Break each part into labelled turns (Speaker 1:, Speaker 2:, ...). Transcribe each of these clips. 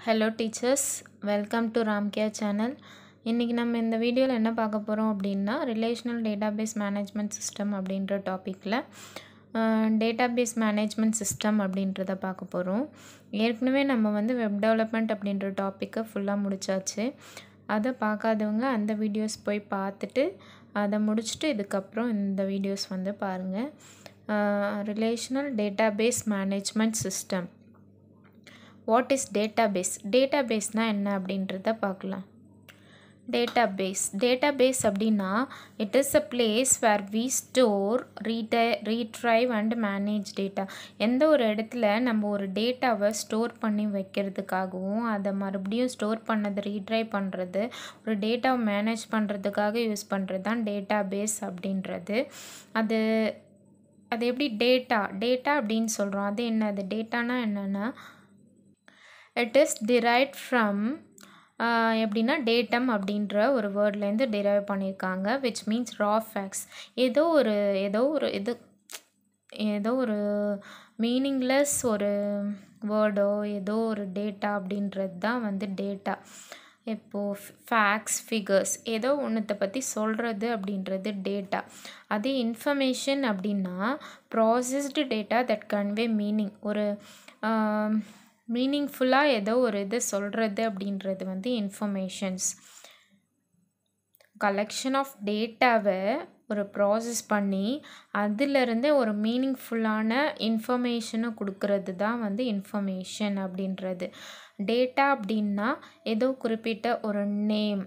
Speaker 1: Hello teachers, welcome to Ramkia channel. இன்னைக்கு நம்ம இந்த வீடியோவில் என்ன பார்க்க போகிறோம் அப்படின்னா ரிலேஷனல் டேட்டாபேஸ் மேனேஜ்மெண்ட் சிஸ்டம் அப்படின்ற டாப்பிக்கில் டேட்டாபேஸ் மேனேஜ்மெண்ட் சிஸ்டம் அப்படின்றத பார்க்க போகிறோம். ஏற்கனவே நம்ம வெப் டெவலப்மெண்ட் அப்படின்ற டாப்பிக்கை ஃபுல்லாக முடிச்சாச்சு. அதை பார்க்காதவங்க அந்த வீடியோஸ் போய் பார்த்துட்டு அதை முடிச்சுட்டு இதுக்கப்புறம் இந்த வீடியோஸ் பாருங்கள். Relational database management system. What is database? டேட்டாபேஸ்னால் என்ன அப்படின்றத பார்க்கலாம். டேட்டாபேஸ் அப்படின்னா it is a place where we store retrieve and manage data. எந்த ஒரு இடத்துல நம்ம ஒரு டேட்டாவை ஸ்டோர் பண்ணி வைக்கிறதுக்காகவும் அதை மறுபடியும் ஸ்டோர் பண்ணது ரீட்ரைவ் பண்ணுறது, ஒரு டேட்டாவை மேனேஜ் பண்ணுறதுக்காக யூஸ் பண்ணுறது தான் டேட்டாபேஸ் அப்படின்றது. அது எப்படி டேட்டா அப்படின்னு சொல்கிறோம். அது என்னது? டேட்டானா என்னென்னா இட் இஸ் டிரைவ்ட் ஃப்ரம் எப்படின்னா டேட்டம் அப்படின்ற ஒரு வேர்ட்லேருந்து டிரைவ் பண்ணியிருக்காங்க, விச் மீன்ஸ் ரா ஃபேக்ட்ஸ். ஏதோ ஒரு மீனிங்லெஸ் ஒரு வேர்டோ ஏதோ ஒரு டேட்டா அப்படின்றது தான் டேட்டா. இப்போது ஃபேக்ட்ஸ், ஃபிகர்ஸ் ஏதோ ஒன்றத்தை பற்றி சொல்கிறது அப்படின்றது டேட்டா. அதே இன்ஃபர்மேஷன் அப்படின்னா processed data that convey meaning. ஒரு மீனிங்ஃபுல்லாக ஏதோ ஒரு இது சொல்கிறது அப்படின்றது இன்ஃபர்மேஷன்ஸ். கலெக்ஷன் ஆஃப் டேட்டாவை ஒரு ப்ராசஸ் பண்ணி அதிலிருந்து ஒரு மீனிங்ஃபுல்லான இன்ஃபர்மேஷனை கொடுக்கறது தான் இன்ஃபர்மேஷன் அப்படின்றது. டேட்டா அப்படின்னா ஏதோ குறிப்பிட்ட ஒரு நேம்,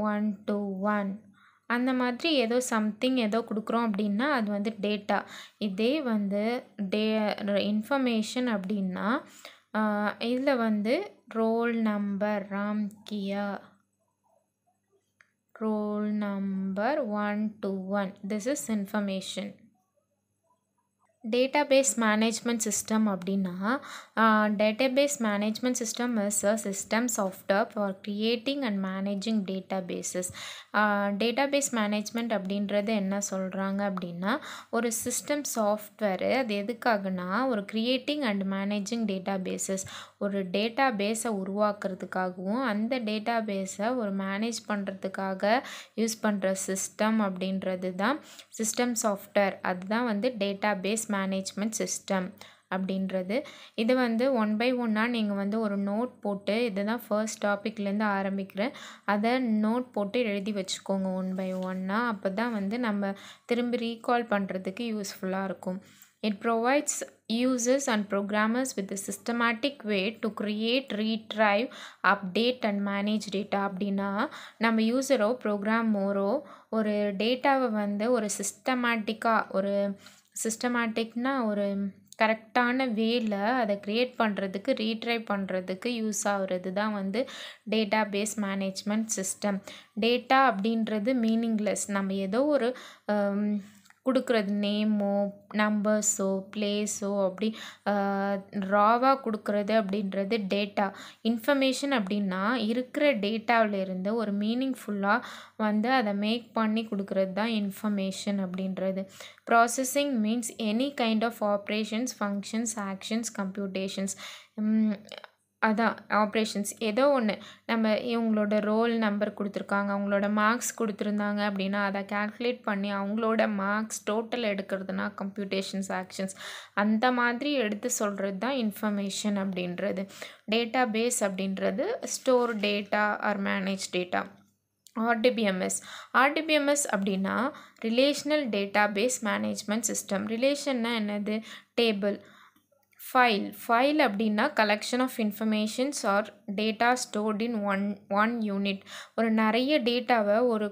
Speaker 1: 1 to 1 அந்த மாதிரி ஏதோ சம்திங் ஏதோ கொடுக்குறோம் அப்படின்னா அது டேட்டா. இதே இன்ஃபர்மேஷன் அப்படின்னா இதில் ரோல் நம்பர் ராம்கியா, roll number 1 to 1, this is information. Database management system அப்படின்னா database management system is a system software for creating and managing databases. Database management அப்படின்றது என்ன சொல்கிறாங்க அப்படின்னா ஒரு சிஸ்டம் சாஃப்ட்வேரு. அது எதுக்காகனா ஒரு கிரியேட்டிங் அண்ட் மேனேஜிங் டேட்டாபேஸஸ், ஒரு டேட்டாபேஸை உருவாக்குறதுக்காகவும் அந்த டேட்டாபேஸை ஒரு மேனேஜ் பண்ணுறதுக்காக யூஸ் பண்ணுற சிஸ்டம் அப்படின்றது தான் சிஸ்டம் சாஃப்ட்வேர். அதுதான் டேட்டாபேஸ் மேனேஜ்மெண்ட் சிஸ்டம் அப்படின்றது. இது ஒன் பை ஒன்னாக நீங்கள் ஒரு நோட் போட்டு, இதுதான் ஃபர்ஸ்ட் டாப்பிக்லேருந்து ஆரம்பிக்கிறேன், அதை நோட் போட்டு எழுதி வச்சுக்கோங்க ஒன் பை ஒன்னாக. அப்போ தான் நம்ம திரும்பி ரீகால் பண்ணுறதுக்கு யூஸ்ஃபுல்லாக இருக்கும். It provides users and programmers with a systematic way to create, retrieve, update and manage data. அப்படின்னா நம்ம யூஸரோ ப்ரோக்ராமரோ ஒரு டேட்டாவை ஒரு சிஸ்டமேட்டிக்னா ஒரு கரெக்டான வேல அதை க்ரியேட் பண்ணுறதுக்கு, ரீட்ரைவ் பண்ணுறதுக்கு யூஸ் ஆகுறது தான் டேட்டாபேஸ் மேனேஜ்மெண்ட் சிஸ்டம். டேட்டா அப்படின்றது மீனிங்லெஸ். நம்ம ஏதோ ஒரு கொடுக்குறது நேமோ நம்பர்ஸோ பிளேஸோ அப்படி ராவாக கொடுக்குறது அப்படின்றது டேட்டா. இன்ஃபர்மேஷன் அப்படின்னா இருக்கிற டேட்டாவிலேருந்து ஒரு மீனிங்ஃபுல்லாக அதை மேக் பண்ணி கொடுக்குறது தான் இன்ஃபர்மேஷன் அப்படின்றது. Processing means any kind of operations, functions, actions, computations. அதான் ஆப்ரேஷன்ஸ். ஏதோ ஒன்று நம்ம இவங்களோட ரோல் நம்பர் கொடுத்துருக்காங்க, அவங்களோட மார்க்ஸ் கொடுத்துருந்தாங்க அப்படின்னா அதை கால்குலேட் பண்ணி அவங்களோட மார்க்ஸ் டோட்டல் எடுக்கிறதுனா கம்ப்யூட்டேஷன்ஸ், ஆக்ஷன்ஸ். அந்த மாதிரி எடுத்து சொல்கிறது தான் இன்ஃபர்மேஷன் அப்படின்றது. டேட்டா பேஸ் அப்படின்றது store data or manage data. RDBMS அப்படின்னா ரிலேஷனல் டேட்டாபேஸ் மேனேஜ்மெண்ட் சிஸ்டம். ரிலேஷன்னா என்னது? டேபிள். ஃபைல் அப்படின்னா collection of informations or data stored in one unit. ஒரு நிறைய டேட்டாவை ஒரு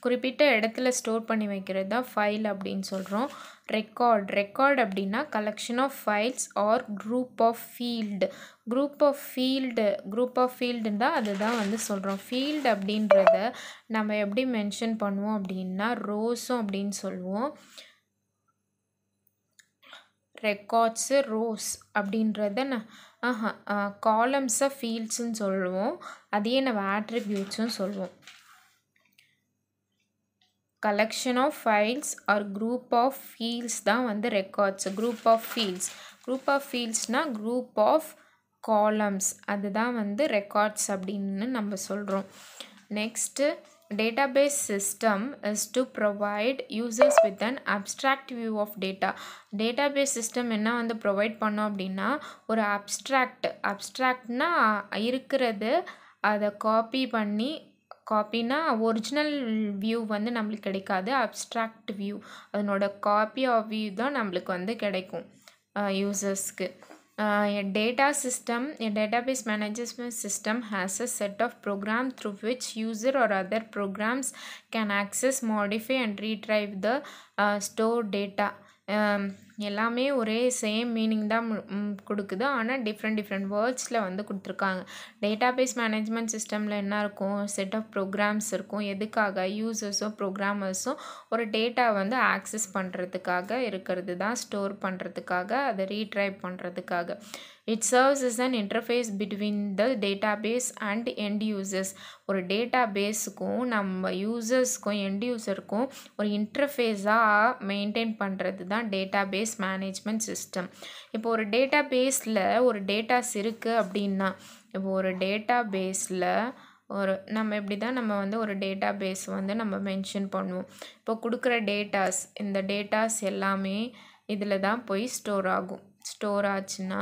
Speaker 1: குறிப்பிட்ட இடத்துல ஸ்டோர் பண்ணி வைக்கிறது தான் ஃபைல் அப்படின்னு சொல்கிறோம். ரெக்கார்ட் அப்படின்னா collection of files or group of field தான் அதுதான் சொல்கிறோம். ஃபீல்டு அப்படின்றத நம்ம எப்படி மென்ஷன் பண்ணுவோம் அப்படின்னா ரோஸும் அப்படின்னு சொல்லுவோம். ரெக்கார்ட்ஸு ரோஸ் அப்படின்றத காலம்ஸை ஃபீல்ட்ஸுன்னு சொல்லுவோம். அதையே நம்ம ஆட்ரிபியூட்ஸும் சொல்லுவோம். collection of files or group of fields தான் வந்து records. group of fieldsனா group of columns அதுதான் வந்து records அப்படின்னு நம்ம சொல்கிறோம். Next, database system is to provide users with an abstract view of data. database system என்ன வந்து ப்ரொவைட் பண்ணோம் அப்படின்னா ஒரு abstractனா இருக்கிறது அதை காப்பினா ஒரிஜினல் வியூ வந்து நம்மளுக்கு கிடைக்காது. அப்ஸ்ட்ராக்ட் வியூ அதனோட காப்பி ஆஃப் வியூ தான் நம்மளுக்கு வந்து கிடைக்கும் யூசர்ஸ்க்கு. A database management system has a set of programs through which user or other programs can access, modify and retrieve the stored data. எல்லாமே ஒரே சேம் மீனிங் தான் கொடுக்குது, ஆனால் டிஃப்ரெண்ட் வேர்ட்ஸில் வந்து கொடுத்துருக்காங்க. டேட்டாபேஸ் மேனேஜ்மெண்ட் சிஸ்டமில் என்ன இருக்கும், செட் ஆஃப் ப்ரோக்ராம்ஸ் இருக்கும். எதுக்காக, யூசர்ஸோ ப்ரோக்ராமர்ஸோ ஒரு டேட்டா வந்து ஆக்சஸ் பண்ணுறதுக்காக இருக்கிறது தான், ஸ்டோர் பண்ணுறதுக்காக, அதை ரீட்ரைவ் பண்ணுறதுக்காக. It serves as an interface between the database and end users. ஒரு டேட்டாபேஸுக்கும் நம்ம யூசர்ஸ்க்கும் எண்ட் யூசருக்கும் ஒரு இன்டர்ஃபேஸாக மெயின்டைன் பண்ணுறது தான் டேட்டாபேஸ் மேனேஜ்மெண்ட் சிஸ்டம். இப்போ ஒரு டேட்டாபேஸில் ஒரு டேட்டாஸ் இருக்குது அப்படின்னா, இப்போ ஒரு டேட்டாபேஸில் நம்ம இப்படி தான் நம்ம வந்து ஒரு டேட்டாபேஸ் வந்து நம்ம மென்ஷன் பண்ணுவோம். இப்போ கொடுக்குற டேட்டாஸ், இந்த டேட்டாஸ் எல்லாமே இதில் தான் போய் ஸ்டோர் ஆச்சுன்னா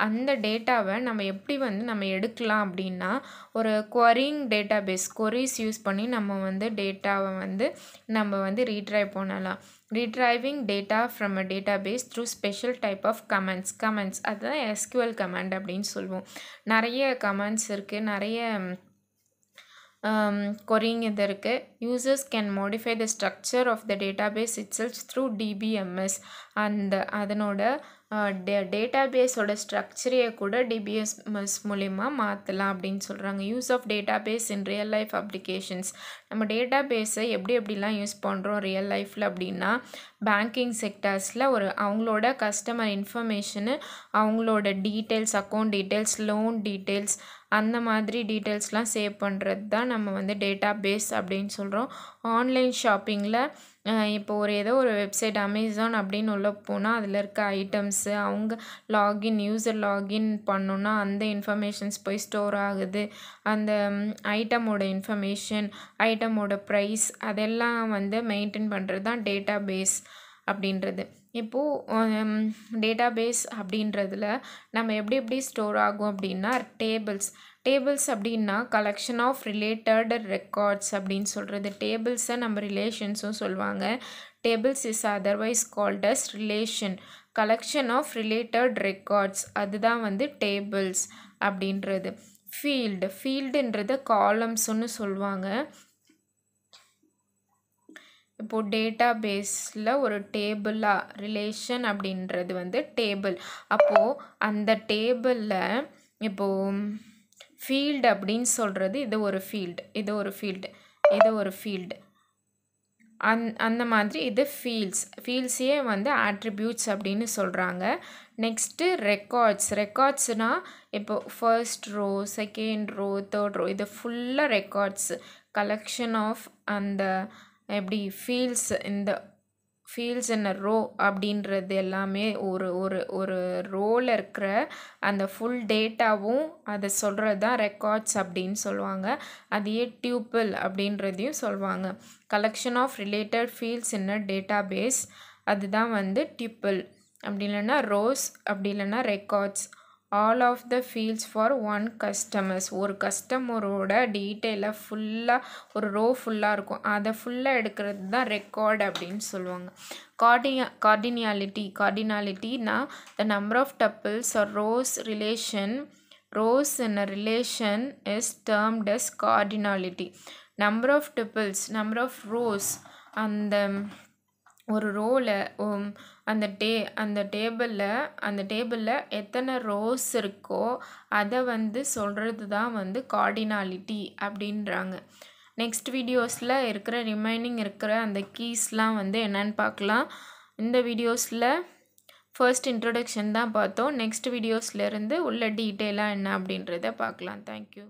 Speaker 1: அந்த டேட்டாவை நம்ம எப்படி வந்து நம்ம எடுக்கலாம் அப்படின்னா, ஒரு queries யூஸ் பண்ணி நம்ம வந்து டேட்டாவை வந்து நம்ம வந்து ரீட்ரைவ் பண்ணலாம். retrieving data from a database through special type of commands அதுதான் SQL command அப்படின்னு சொல்லுவோம். நிறைய கமெண்ட்ஸ் இருக்குது, நிறைய querying இது இருக்குது. users can modify the structure of the database itself through DBMS. அதனோட டேட்டாபேஸோட ஸ்ட்ரக்சரையை கூட டிபிஎம்எஸ் மூலிமா மாற்றலாம் அப்படின்னு சொல்கிறாங்க. Use of database in real life applications. நம்ம டேட்டாபேஸை எப்படிலாம் யூஸ் பண்ணுறோம் ரியல் லைஃப்பில் அப்படின்னா, பேங்கிங் செக்டர்ஸில் அவங்களோட கஸ்டமர் இன்ஃபர்மேஷனு, அவங்களோட details, account details, loan details, அந்த மாதிரி டீட்டெயில்ஸ்லாம் சேவ் பண்ணுறது தான் நம்ம வந்து டேட்டாபேஸ் அப்படின்னு சொல்கிறோம். ஆன்லைன் ஷாப்பிங்கில் இப்போ ஏதோ ஒரு வெப்சைட் அமேசான் அப்படின்னு உள்ள போனால் அதில் இருக்க ஐட்டம்ஸு அவங்க யூசர் லாகின் பண்ணோன்னா அந்த இன்ஃபர்மேஷன்ஸ் போய் ஸ்டோர் ஆகுது. அந்த ஐட்டமோட இன்ஃபர்மேஷன், ஐட்டமோட ப்ரைஸ் அதெல்லாம் வந்து மெயின்டைன் பண்ணுறது தான் டேட்டாபேஸ் அப்படின்றது. இப்போது டேட்டாபேஸ் அப்படின்றதுல நம்ம எப்படி ஸ்டோர் ஆகும் அப்படின்னா, டேபிள்ஸ் அப்படின்னா கலெக்ஷன் ஆஃப் ரிலேட்டட் ரெக்கார்ட்ஸ் அப்படின்னு சொல்கிறது. டேபிள்ஸை நம்ம ரிலேஷன்ஸும் சொல்லுவாங்க. Tables is otherwise called as relation. Collection of related records அதுதான் வந்து டேபிள்ஸ் அப்படின்றது. ஃபீல்டுன்றது காலம்ஸ்ன்னு சொல்லுவாங்க. இப்போது டேட்டாபேஸில் ஒரு டேபிளாக ரிலேஷன் அப்படின்றது வந்து டேபிள். அப்போது அந்த டேபிளில் இப்போது ஃபீல்டு அப்படின்னு சொல்கிறது இது ஒரு ஃபீல்டு அந்த மாதிரி இது ஃபீல்ட்ஸே வந்து ஆட்ரிபியூட்ஸ் அப்படின்னு சொல்கிறாங்க. நெக்ஸ்ட்டு ரெக்கார்ட்ஸ்னால் இப்போ first row, second row, third row இது ஃபுல்லாக ரெக்கார்ட்ஸ். கலெக்ஷன் ஆஃப் அந்த எப்படி ஃபீல்ட்ஸ் இன் அ ரோ அப்படின்றது எல்லாமே ஒரு ரோவில் இருக்கிற அந்த ஃபுல் டேட்டாவும் அதை சொல்கிறது தான் ரெக்கார்ட்ஸ் அப்படின்னு சொல்லுவாங்க. அதையே டியூப்பிள் அப்படின்றதையும் சொல்லுவாங்க. Collection of related fields in a database அதுதான் வந்து டியூப்பிள். அப்படி இல்லைன்னா ரோஸ், அப்படி இல்லைன்னா records. All of the fields for one customers. ஒரு கஸ்டமரோட டீட்டெயிலை ஃபுல்லாக ஒரு ரோ ஃபுல்லாக இருக்கும், அதை ஃபுல்லாக எடுக்கிறது தான் ரெக்கார்டு அப்படின்னு சொல்லுவாங்க. கார்டினாலிட்டினா the number of tuples or rows in a relation is termed as cardinality. number of tuples, number of rows, அந்த ஒரு ரோவில் அந்த டேபிளில் எத்தனை ரோஸ் இருக்கோ அதை வந்து சொல்கிறது தான் வந்து கார்டினாலிட்டி அப்படின்றாங்க. நெக்ஸ்ட் வீடியோஸில் ரிமைனிங் இருக்கிற அந்த கீஸ்லாம் வந்து என்னென்னு பார்க்கலாம். இந்த வீடியோஸில் ஃபர்ஸ்ட் இன்ட்ரொடக்ஷன் தான் பார்த்தோம். நெக்ஸ்ட் வீடியோஸ்லேருந்து உள்ள டீட்டெயிலாக என்ன அப்படின்றத பார்க்கலாம். தேங்க்யூ.